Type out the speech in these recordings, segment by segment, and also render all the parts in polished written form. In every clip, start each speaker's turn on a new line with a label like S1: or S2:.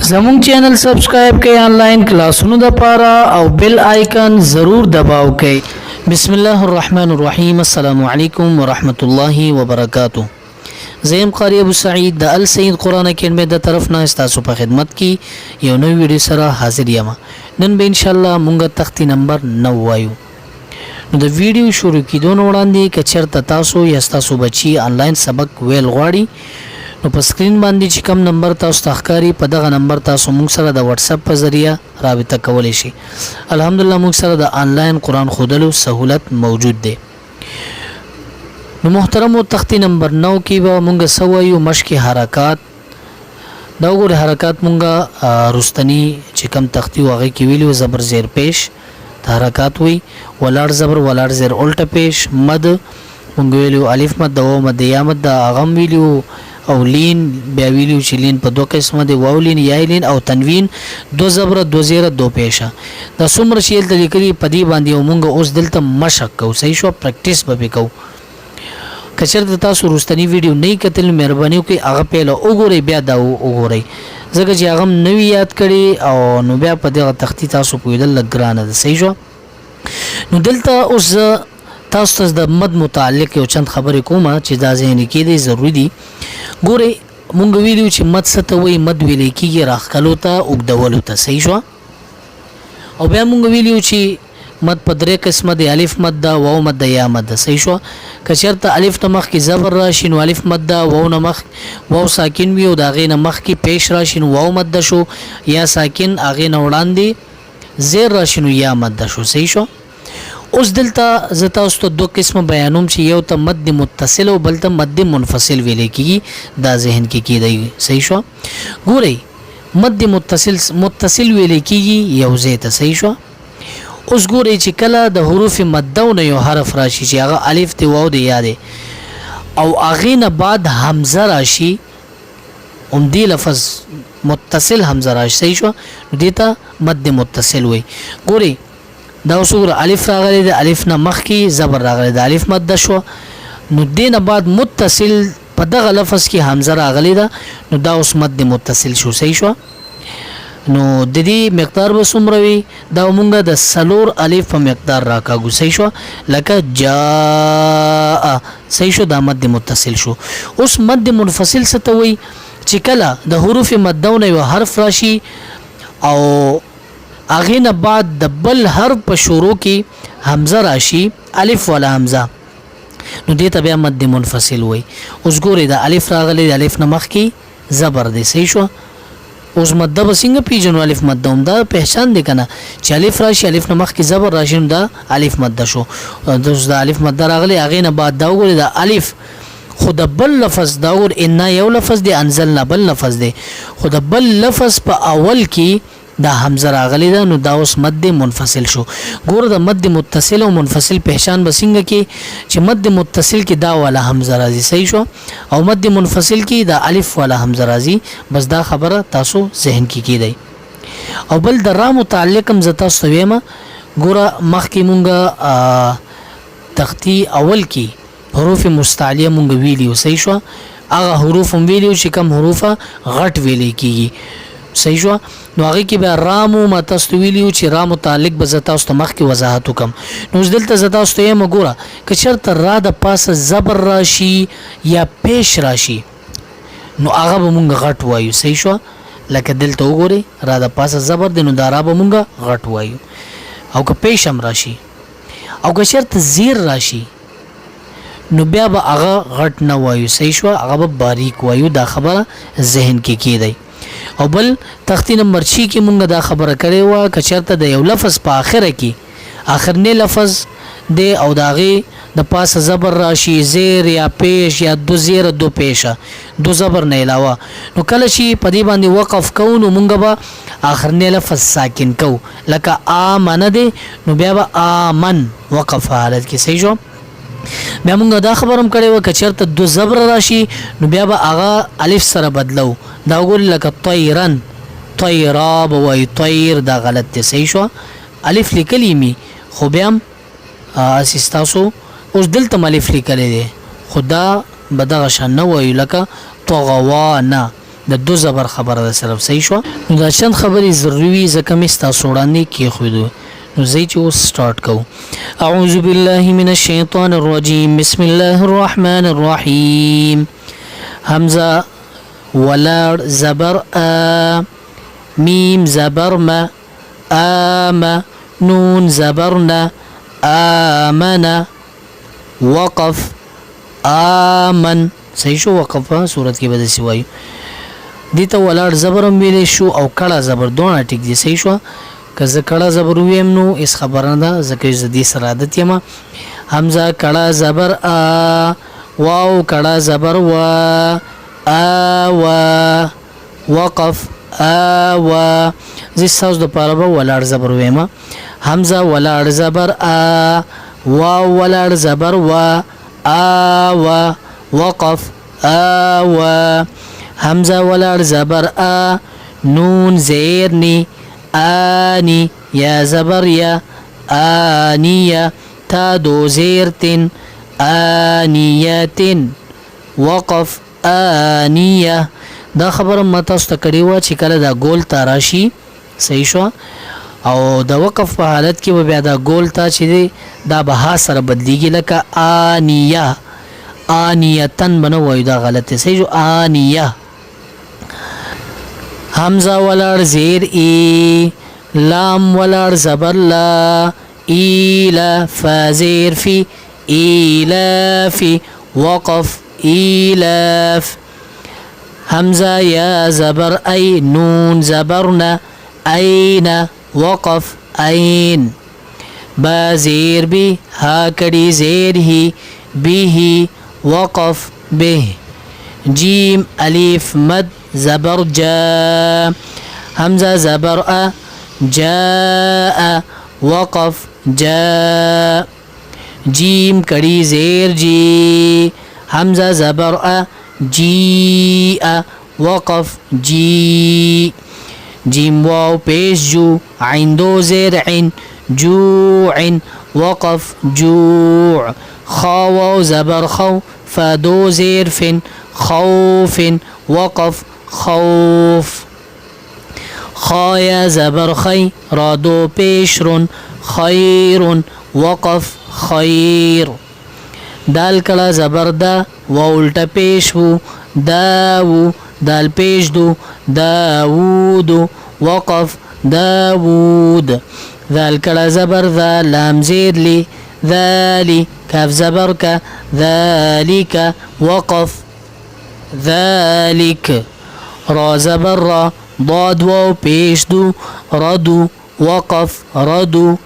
S1: زموږ چینل سبسکرایب کړئ آنلاین کلاسونو لپاره او بیل آیکن ضرور دباو کړئ بسم الله الرحمن الرحیم السلام علیکم ورحمت الله وبرکاتہ زیم قاری ابو سعید د ال سید قران اکیډمي د طرف نه تاسو په خدمت کې یو نوې ویډیو سره حاضر یم نن به ان شاء الله مونږ تختی نمبر 9 وایو نو د ویډیو شروع کیدو وړاندې کچرته تاسو یا تاسو بچي آنلاین سبق ویل غواړي نو په سکرین باندې چې کوم نمبر تاسو تخکاری په دغه نمبر تاسو موږ سره د واتس اپ په ذریعہ رابطه کولای شئ الحمدلله موږ سره د آنلاین قران خودلو سہولت موجود ده نو محترم تختی نمبر 9 کې به موږ سوایو مشق حرکات دا وګوره حرکات موږ رستنی چې کوم تختی واغې کې ویلو زبر زیر پیش حرکات وی ولار زبر ولار زیر الټه پیش مد موږ ویلو الف مد او مد یا مد اغم ویلو او لین بیا ویلو چې لین په دوه قسمه دی واو لین یا لین او تنوین دو زبر دو زیر دو پیشه دا څومره شیل د لیکلي پدی باندې مونږ اوس دلته مشق کو صحیح شو پریکټیس به کو کچرته تاسو رستنی ویډیو نه کتل مهرباني وکړئ هغه پیله وګورئ بیا دا وګورئ ځکه چې هغه نوی یاد کړي او نو بیا په دغه تختی تاسو پویدل لګرانه ده صحیح شو نو دلته اوس تاسو د مد متعلق یو چند خبرې کومه چې دا ذهن کې دی ضروری دي ګوره مونږ ویلو چې مد څه ته وایي مد ویل کېږي راخکلو ته اوږدولو ته صحیح شو او بیا مونږ ویلو چې مد په درې قسمه دی الف مد دا واو مد دا یا مد صحیح شو کچرته الف ته مخ کې زبر راشي نو الف مد دا واو نه مخ واو ساکن وي او دا غې نه مخ کې پیش راشي نو واو مد شو یا ساکن اغې نه وړاندې زیر راشي نو یا مد شو صحیح شو اوس دلته زتا اوس ته دوه قسم بیانوم چې یو ته مد متصل او بل ته مد منفصل ویل کیږي دا ذهن کې کیدای صحیح شو ګورئ مد متصل ویل کیږي یو ځای ته صحیح شو اوس ګورئ چې کله د حروف مدونه یو حرف راشي چې هغه الف دی واو دی یا دی او هغه نه بعد حمزه راشي دی لفظ متصل حمزه راشي صحیح شو دیتا مد متصل وي ګورئ دا وسوره الف راغلی د الف نه مخ کی زبر راغلی د الف مد شو نو دینه بعد متصل په دغه لفظ کې حمزه راغلی دا نو دا اوس مد متصل شو صحیح شو نو د دې مقدار به څومره وي دا مونږ د سلور الف په مقدار راکاږو صحیح شو لکه جاء صحیح شو دا مد متصل شو اوس مد منفصل څه ته وایي چې کله د حروف مدونه یو حرف راشي او اغه نه بعد د بل حرف په شروع کې حمزه راشي الف ولا حمزه نو دې ته بیا مد منفصل وای اوس ګورئ د الف راغلی د الف نه مخ کې زبر دی صحیح شو اوس مد بسنګ پیجن الف مد هم دا پہچان دی کنه چې الف راشي الف نه مخ کې زبر راشي دا الف مد شو د الف مد راغلی اغه نه بعد دا ګورئ د الف خود بل لفظ دا ور ان یو لفظ دی انزلنا بل لفظ دی خود بل لفظ په اول کې دا حمزه راغلی دا نو دا اوس مد منفصل شو ګور د مد متصل او منفصل پہچان بسنګ کې چې مد متصل کې دا ولا حمزه راځي صحیح شو او مد منفصل کې دا الف ولا حمزه راځي بس دا خبره تاسو ذهن کې کیدای او بل د را متعلق هم زتا سویما ګور مخ کې مونږه تختی اول کې حروف مستعلیه مونږ ویلیو صحیح شو هغه حروف هم ویلیو چې کوم حروف غټ ویلې کیږي صحیح شو نو هغه کې به رامو متستویلیو چې را متعلق به زتا واست مخ کې وضاحت وکم نو دلته زتا واست یې مګوره کچرته را د پاسه زبر راشي یا پیش راشي نو هغه به مونږ غټ وایو صحیح شو لکه دلته وګورئ را د پاسه زبر د نو دا را به مونږ غټ وایو او که پیش هم راشي او کچرته زیر راشي نو بیا به هغه غټ نه وایو صحیح شو هغه به باریک وایو دا خبره ذهن کې کیدای او بل تختی نمبر 6 کې مونږ دا خبره کړې و کچرته د یو لفظ په اخره کې اخرنی لفظ د او داغه د پاسه زبر راشي زیر یا پیش یا دو زیر دو پیشه دو زبر نه علاوه نو کله شي په دې باندې وقف کو نو مونږ به اخرنی لفظ ساکن کو لکه امن ده نو بیا به امن وقف حالت کې صحیح شو بیا مونږ دا خبرم کړې و کچرته دو زبر راشي نو بیا به هغه الف سره بدلو دا وګور لکه طیرن طیرا بوای طیر دا غلط دی صحیح شو الف لیکلی می خو بیا اساستاسو اوس دلته الف لیکلی دی خدا بدغه شان نه وای لکه طغوانا د دو زبر خبره ده صرف صحیح شو نو دا چند خبرې ضروري وي ځکه مې ستاسو وړاندې کېښودو نو زه چې اوس سټارټ کوو اعوذ بالله من الشیطان الرجیم بسم الله الرحمن الرحیم حمزه ولاړ زبر میم زبر ما نون زبرنا آمن وقف آمن صحیح شو وقف صورت کې به څه وایو دته ولاړ زبرم ویلې شو او کړه زبر دونه ټیک دي صحیح شو که زه کړه زبر ویم نو اس خبره ده ځکه زدي سره عادت یم حمزه کړه زبر واو کړه زبر و وقف زی ساوس د پاره به ولاړ زبر ویم حمزه ولاړ زبر واو ولاړ زبر و وقف حمزه ولاړ زبر نون زیر نی آنی یا زبر یا آنیه تا دو زیر تن آنیتن وقف آنیه دا خبره ماته ست کړي و چې کله دا ګول تاراشي صحیح شو او د وقف په حالت کې بیا دا ګول تا چې دا به سره بدلیږي لکه آنیه آنیتن بنو وای دا غلط دی صحیح شو آنیه حمزه ولړ زیر ای لام ولړ زبر لا ایلا فازیر فی ایلافی وقف ایلاف حمزه یا زبر ای نون زبرنا این وقف این با زیر بی ها کڑی زیر ہی به وقف به جیم الف مد زبر جا حمزه زبر جاء وقف جاء جیم کڑی زیر جی حمزه زبر جیء وقف جی جیم واو پیش جو عین دو زیر عین جوع وقف جوع خا واو زبر خو فدو زیر فن خوف وقف خوف خایا زبر خی رادو پیشرن خیر وقف خیر دال کلا زبر دا و الٹا پیش وو داو دال پیش دو داوود وقف داوود ذال کلا زبر ذا لام زیر لی ذالی کاف زبر کا ذالک وقف ذالک را زبر را ضاد واو پیش دو ردو وقف ردو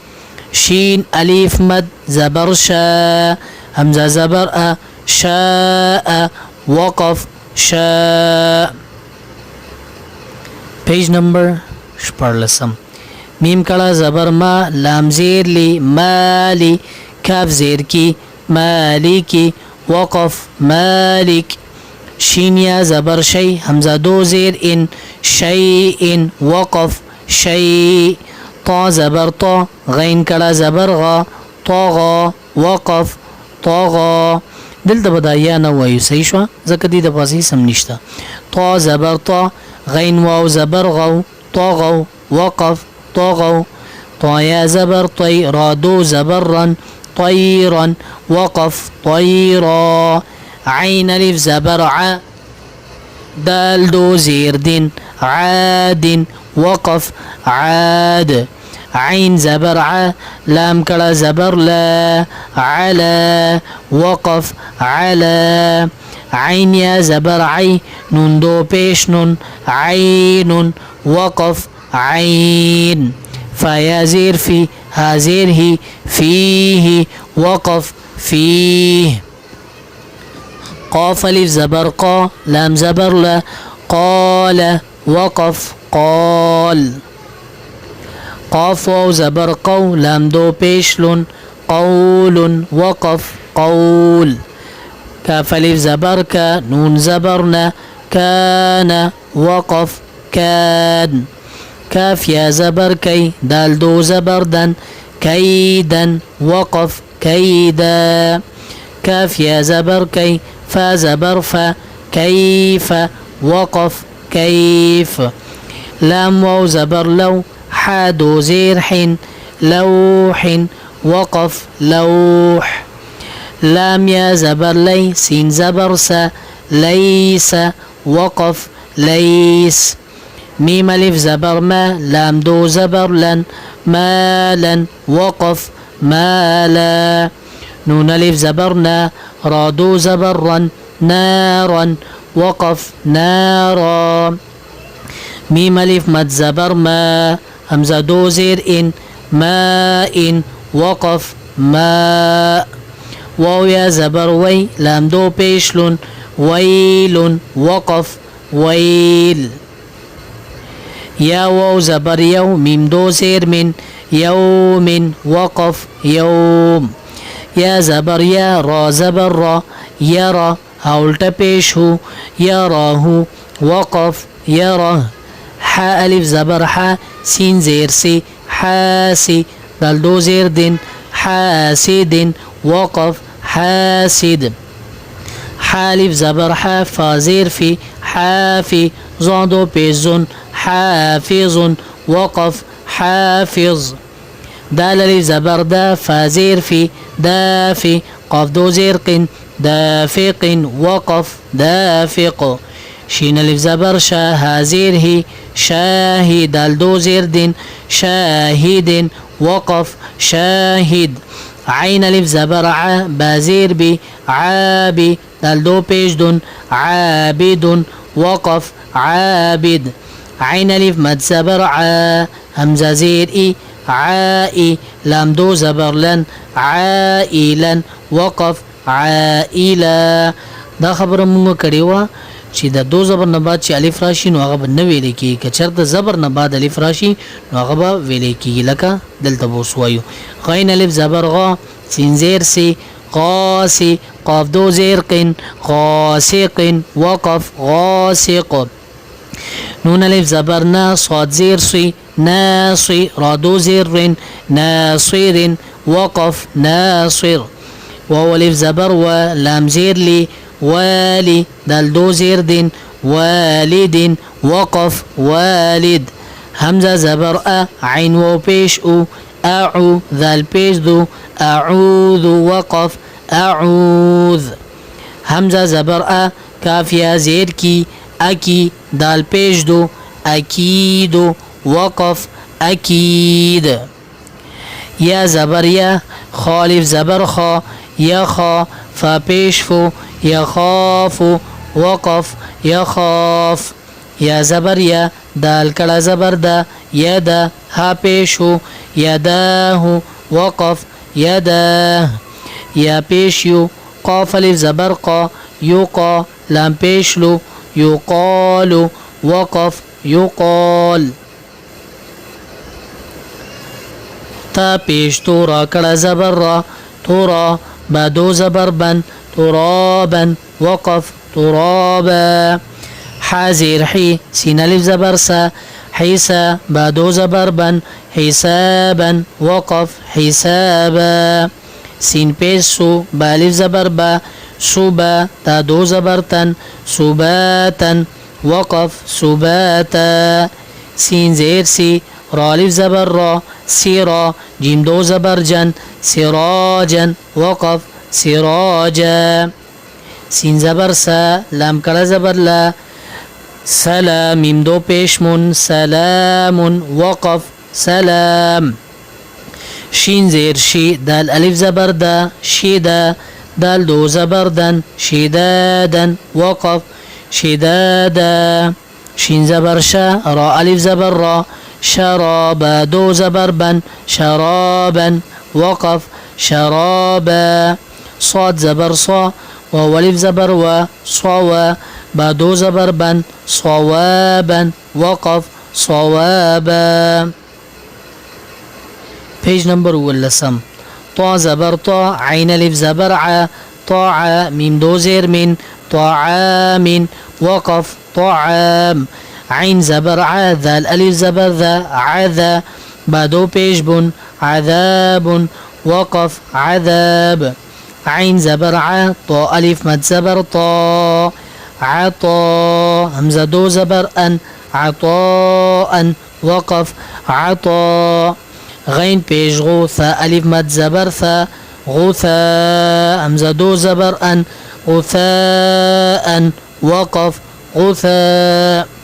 S1: شین الف مد زبر شا حمزه زبر شاء وقف شاء پیج نمبر 14 میم کړه زبر ما لام زیر لی مالی کاف زیر کی مالکی وقف مالک شین یا زبر شی حمزه دو زیر ان شیء وقف شیء طا زبر طا غین کړه زبر غا طغى وقف طغى دلته بدایا نه وایو صحیح شو ځکه دې د پاسې سم نشته طا زبر طا غین واو زبر غو طغوا وقف طغوا طايا زبر طي رادو زبرا طيرا وقف طيرا عين الف زبر ع دال دو زير دين عاد وقف عاد عين زبر ع لام كلا زبر لا على وقف على عين يا زبر عي نون دو پیش نون عين وقف عين فيا زير في هازير هي فيه وقف فيه قاف الف زبر قا لام زبر لا قال وقف قال قاف واو زبر قو لام دو پیشلون قول وقف قول كاف الف زبر كا نون زبرنا كان وقف كان كاف يا زبر كي دال دو زبردن كيدا وقف كيدا كاف يا زبر كي فا زبر فا كيف وقف كيف. لام واو زبر لو، حا دو زير حين، لوح. وقف لوح. لام يا زبر لي، سين زبر سا، ليس. وقف ليس. ميم ألف زبر ما، لام دو زبر لن، مالا. وقف مالا. نون ألف زبرنا، را دو زبرا، نارا. وقف نارا. ميم ألف مد زبر ما، همزة دو زير إن، ماء. وقف ماء. واو يا زبر وي، لام دو بيشلون، ويل. وقف ويل. يا واو زبر يو، ميم دو زير من، يوم. وقف يوم. يا زبر يا، را زبر را، يرى. هاولت پیش هو، يراه. وقف يرى. حا ألف زبر حا، سين زير سي، حاسي. دال دو زير دين، حاسد. وقف حاسد. حالف زبر حا، فا زير في، حافي. زون دو بيزون، حافظ. وقف حافظ. دال ألف زبر دا، فا زير في، دافي. قاف دو زير قن، دافق. وقف دافق. شين ألف زبر شا، ها زير هي، شاهد. دال دو زير دين، شاهد. وقف شاهد. عين ألف زبر ع، با زير بي، عابي. دال دو پیش دون، عابد. وقف عابد. عين ألف مد زبر ع، همزة زير إي، عائي. لام دو زبر لن، عائلا. وقف عائلا. دا خبره مونږ کړې وه چې د دو زبر نه بعد چې الف راشي نو هغه به نه ویلې کېږي، که چېرته زبر نه بعد الف راشي نو هغه به ویلې کېږي. لکه دلته به اوس وایو غین الف زبر غا، سین زیر سی، غاسی. قاف دو زیر قن، غاسق. وقف غاسق. نون الف زبر نا، صاد زیر سی، ناصي. را دو زیر رن، ناصر. وقف ناصر. واو الف زبر و، لام زیر لی، والي. دال دو زير دين، والد. وقف والد. همزة زبر أ، عين واو بيش أو، أعو. ذال بيش دو، أعوذ. وقف أعوذ. همزة زبر أ، كاف يا زير كي، أكي. دال بيش دو، أكيد. وقف أكيد. يا زبر يا، خالف زبر خا، يخا. فا بيش فو، يخاف. وقف يخاف. يا زبر يا، دال کړه زبر دا، يدا. ها پیشو، يداه. وقف يداه. يا پیشيو. قاف الف زبر قا، يقا. لام پیشلو، يقال. وقف يقال. تا پیش تو را کړه زبر را، تورا. با دو زبر بن، ترابا. وقف ترابا. حازر حي، سين الف زبر سا، حيسا. با دو زبر بن، حسابا. وقف حسابا. سين بيسو، با الف زبر با، سوبا. تا دو زبر تن، سباتا. وقف سباتا. سين زير سي، را الف زبر را، سيرا. جيم دو زبر جن، سراجا. وقف سراجا. سين زبر سا، لام کړه زبر لا، سلام. ميم دو پیشمون، سلام. وقف سلام. شين زير شي، دال الف زبر دا، شيدا. دال دو زبر دن، شدادا. وقف شدادا. شين زبر شا، را الف زبر را، شرابا. دو زبر بن، شرابا. وقف شرابا. صاد زبر صا، واو الف زبر و، صوا. با دو زبر بن، صوابا. وقف صوابا. پیج نمبر 11. طا زبر طا، عين الف زبر ع، طاع. ميم دو زير من، طعام. وقف طعام. عين زبر ع، ذال الف زبر ذا، عذا. با دو پیش بن، عذاب. وقف عذاب. عين زبر ع، طا الف مد زبر طا، عطا همزة دو زبر أن عطاء وقف عطا غين پیش غو ثا ألف مد زبر ثا غثاء همزة دو زبر أن غثاء وقف غثاء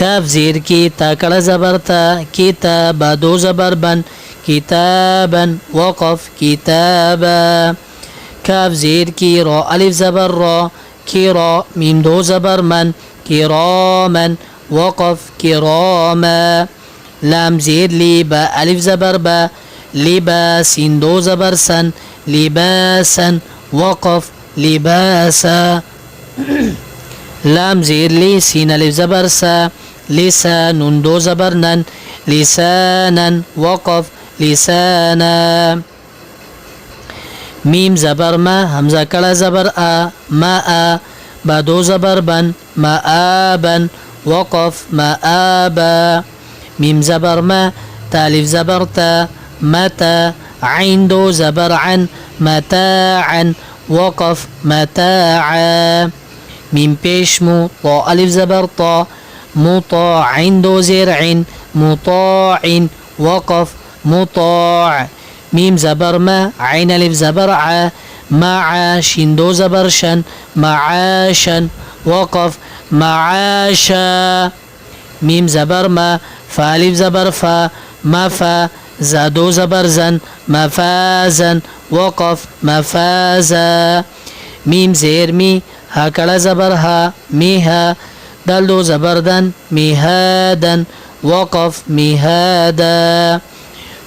S1: کاف زیر کی تا کڑا زبر تا کتاب دو زبر بن کتابا وقف کتابا کاف زیر کی را الف زبر را کرا میم دو زبر من كراما وقف كراما لام زیر لی با الف زبر با لباس دو زبر سن لباسا وقف لباسا لام زیر لی سین الف زبر سا لسان دو زبر نن لسانا وقف لسانا میم زبر ما همزه کلا زبر ما با دو زبر بن مآبا وقف مآبا میم زبر ما تالف زبر تا متى عين دو زبر عن متاعا وقف متاعا میم پیشمو طا الف زبر طا مطاع دو زرع مطاع وقف مطاع میم زبر ما عين الف زبر ع مع شين دو زبر شن معاشا وقف معاشا میم زبر ما فا الف زبر فا مفا زادو زبر زن مفازا وقف مفازا میم زیر می ها کلا زبر ها میها دل دو زبر دن میهادا وقف میهادا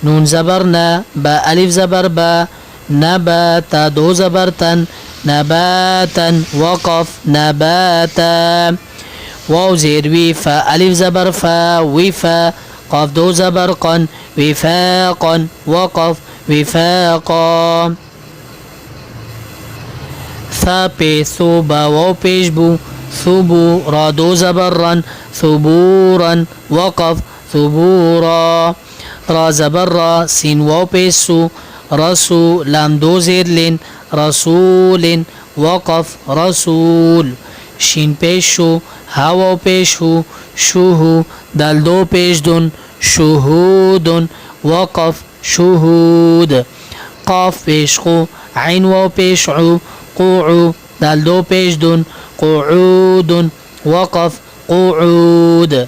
S1: نون زبرنا با الف زبر با نباتا دو زبرتن نباتا وقف نباتا واو زیر وی فا الف زبر فا وفا قاف دو زبر قن وفاقا وقف وفاقا ثا پی ثوبا واو پیش بو ثبو را دو زبر رن ثبورا وقف ثبورا را زبر را سین واو پیش سو رسو لام دو زیر لین رسول وقف رسول شین پیش شو ها واو پیش هو شوهو دل دو پیش دون شهود وقف شهود قاف پیش خو عین واو پیش عو قوعو دل دو پیش دون قعود وقف قعود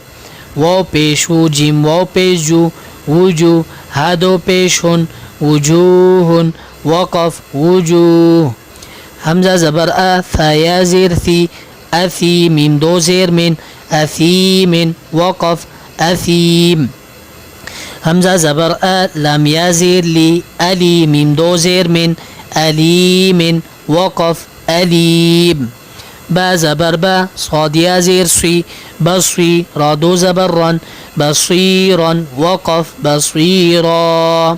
S1: واو پیش و جیم واو پیش جو وجو هادو پیش هن وجوه وقف وجوه همزه زبر ثا زیر ثی اثی میم دو زیر من اثیم وقف اثیم همزه زبر لام یا زیر لی الی میم دو زیر من الیم وقف الیم با زبر با صاد یا زیر سی بصری را دو زبر رن بصیرا وقف بصیرا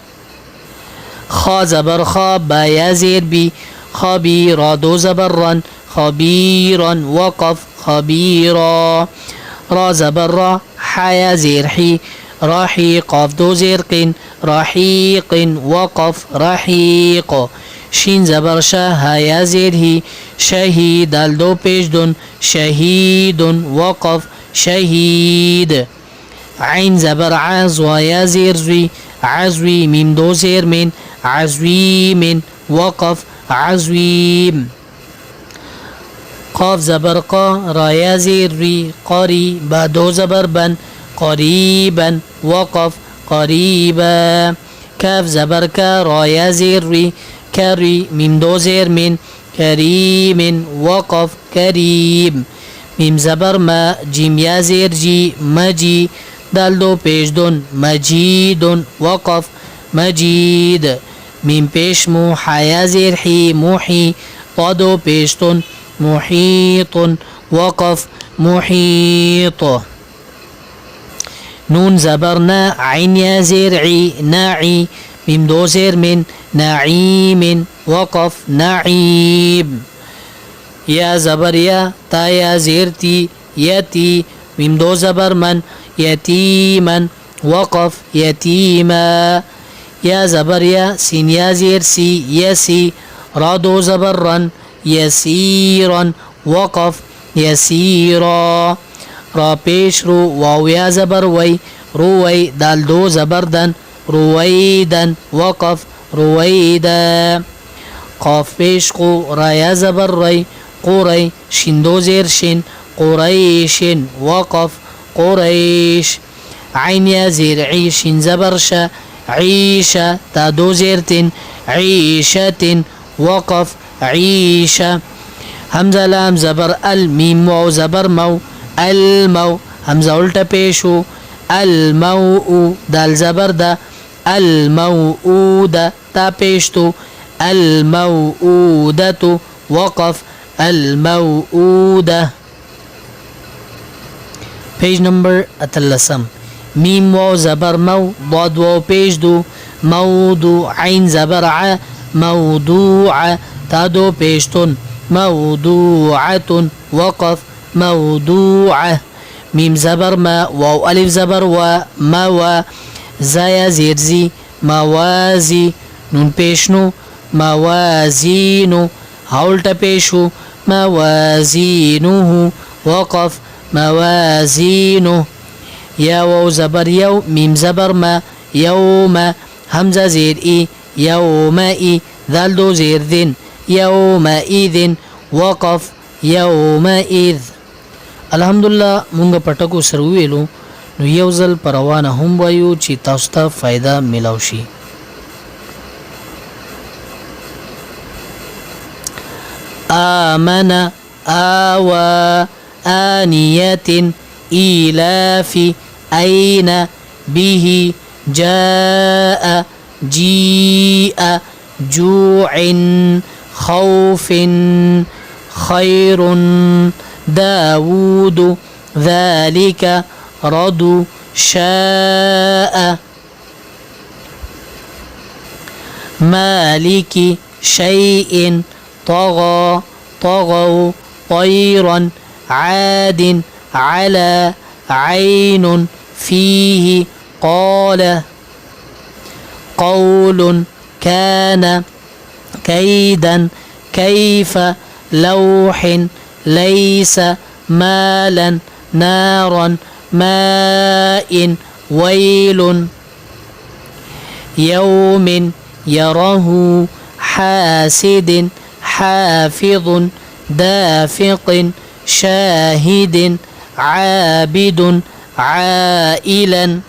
S1: خا زبر خا با یا زیر بی خبی را دو زبر رن خبیرا وقف خبیرا را زبر را حیا زیر حی راحی قاف دو زیر قین رحیق وقف رحیق شین زبر شا ها زیر هی شهید دل دو پیش دون شهید وقف شهید عین زبر عز و یا زیر زوی عزوی میم دو زیر من عزویم وقف عزویم قاف زبر قا را یا زیر ری قاری با دو زبر بن قریبا وقف قریبا کاف زبر کا را یا زیر ری کری میم دو زیر من کریم وقف کریم میم زبر ما جیم یا زیر جی مجی دل دو پیش دون مجید وقف مجید میم پیش مو حیا زیر حی موحی طا دو پیش دون محیط وقف محیط نون زبرنا عین یا زیر عی ناعی میم دو زیر من نعیم وقف نعیم یا زبر یا تا یا زیر تی یتی میم دو زبر من یتیما وقف یتیما یا زبر یا سین یا زیر سی یسی را دو زبر رن یسیرا وقف یسیرا را پیش رو واو یا زبر وی روی دال دو زبر دن رویدن وقف رویدا قاف پیش قو را یا زبر ری قوری شین دو زیر شین قریشن وقف قریش عین یا زیر عیشین زبر شا عیشة تا دو زیرتن عیشة وقف عیشة همزه لام زبر ال میم واو زبر مو المو همزه الٹا پیشو المو دال زبر دا الموعودة تا پیشتو الموعودة وقف الموعودة پیج نمبر اتلسم میم واو زبر مو ضاد واو پیش دو موضوع عین زبر ع موضوع تا دو پیشتون موضوعة وقف موضوعة میم زبر ما واو الف زبر و ما زایا زیر زی موازی نون پیشنو موازینو هاولتا پیشو موازینو وقف موازینو یا واو زبر یو میم زبر ما یوم همزه زیر ای یومئی ذال دو زیر ذن یومئذ وقف یومئذ الحمدلله مونږ پټکو سره ویلو نو یو ځل پروانه هم وایو چې تاسو ته فائدہ ملاو شي آمن آوى آنية إيلاف أين به جاء جيء جوع خوف خير داود ذلك رد شاء مالك شيء طغى طغوا طيرا عاد على عين فيه قال قول كان كيدا كيف لوح ليس مالا نارا ماء ويل يوم يره حاسد حافظ دافق شاهد عابد عائلا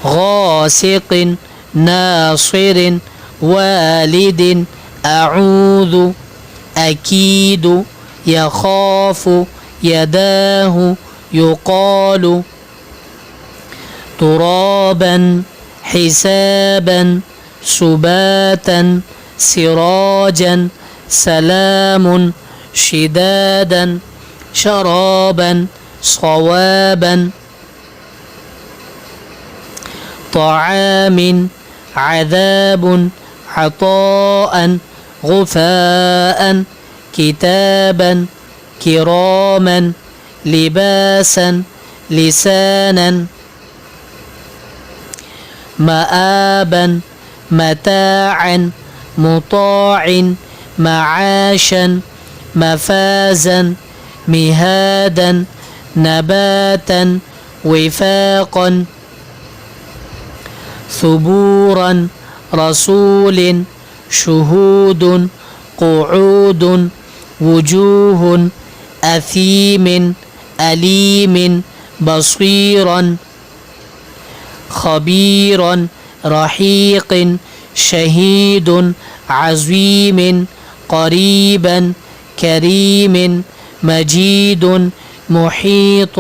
S1: غاسق ناصر والد أعوذ أكيد يخاف يداه يقال ترابا حسابا سباتا سراجا سلام شدادا شرابا صوابا طعام عذاب عطاء غفاء كتابا كراما لباسا لسانا مآبا متاعا مطاع معاشا مفازا مهادا نباتا وفاقا ثبورا رسول شهود قعود وجوه أثيم أليم بصيرا خبيرا رحيق شهيد عظيم قريبا كريم مجيد محيط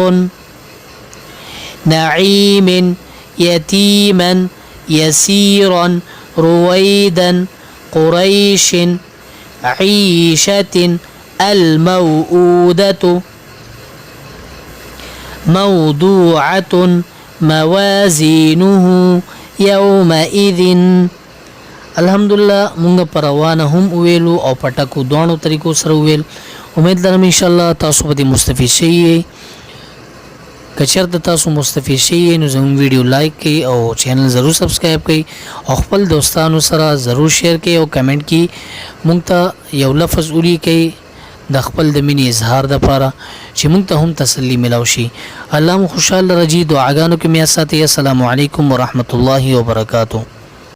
S1: نعيم يتيما يسيرا رويدا قريش عيشة الموءودة موضوعة موازينه يومئذ الحمدلله مونږ پروانه هم ویلو او پټکو دوانو طریقو سره ویل امید لرم ان شاء الله تاسو به مستفید شئ کچرته تاسو مستفید شئ نو زموږ ویډیو لایک کړئ او چینل ضرور سبسکرایب کړئ او خپل دوستانو سره ضرور شیر کړئ او کمنټ کړئ مونږ ته یو لفظ ولیکئ د خپل د مینې اظهار د پاره چې موږ ته هم تسلی ملو شي. الله مو خوشاله رجی. دعاګانو کې میا ساتي. السلام علیکم ورحمت الله وبرکاتہ.